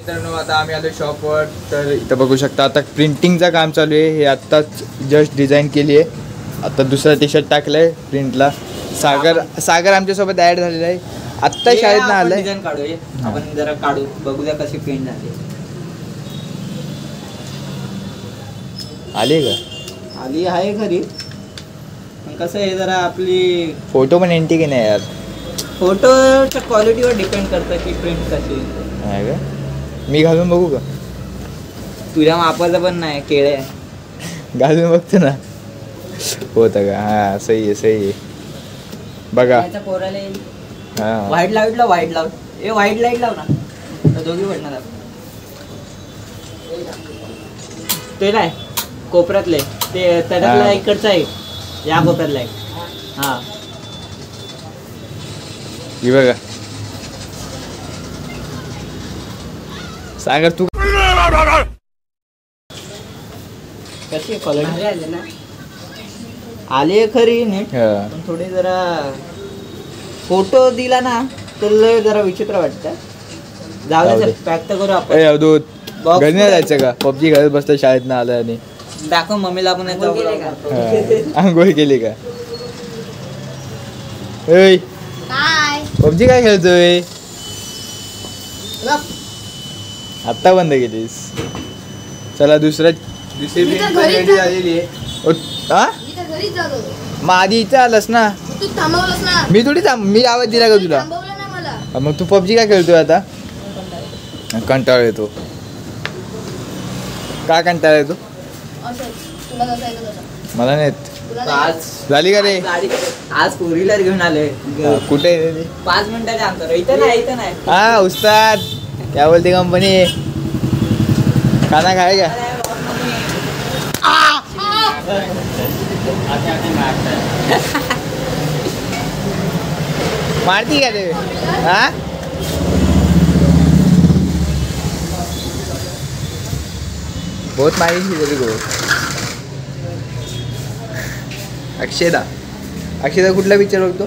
मित्रांनो आता आम्ही आलो शॉपवर. तर इथं बघू शकता आता प्रिंटिंगचं काम चालू आहे. हे आत्ताच जस्ट डिझाईन केली आहे. आता दुसरा टी शर्ट टाकलं आहे प्रिंटला. सागर आमच्यासोबत ॲड झालेला आहे. आत्ता शाळेत ना आलाय. डिझाईन काढूया आपण जरा काढू बघूया कशी प्रिंट झाली. आली का? आली आहे घरी पण कसं आहे जरा आपली फोटो पण एंटी की नाही यार. फोटोच्या क्वालिटीवर डिपेंड करतं की प्रिंट कशी आहे का. मी घालून बघू का? तुझ्या मापाचं पण नाही केळे घालून बघतो ना होतं का. हा सही आहे सही आहे बघा. हा व्हाईट लाईट लाव व्हाईट लाव ए व्हाईट लाईट लाव ना तर दोघी पडणार आपण. ते काय कोपऱ्यातले ते त्याच्यातला इकडचा आहे या कोपऱ्यातला आहे. हा ही बघा. सागर तू कशी आहे क्वालिटी आली खरी नीट पण थोडी जरा फोटो दिला ना तर लय जरा विचित्र वाटतं. जाऊ दे पॅक तर करू आपण. अवधूत घरी नाही जायचं का? पबजी घरात बसता शाळेत ना आलं आणि दाखव मम्मीला आपण आंघोळ केली का? पबजी काय खेळतोय? आत्ता बंद केलीस. चला दुसरी रेडी झालेली आहे. मग आधी इथं आलास ना. मी थोडी मी आवाज दिला का तुला? मग तू पबजी काय खेळतोय आता? कंटाळा येतो. का कंटाळा येतो? मला नाही झाली का रे? आज फोर व्हीलर घेऊन आलोय. कुठे? 5 मिनिटाच्या अंतर. इथं नाही इथं नाही. हा उस्ताद क्या बोलते कंपनी खाना खाएगा? मारती का ते? हा बहुत मारी थी तेरे को. अक्षयदा कुठला पिक्चर बघतो?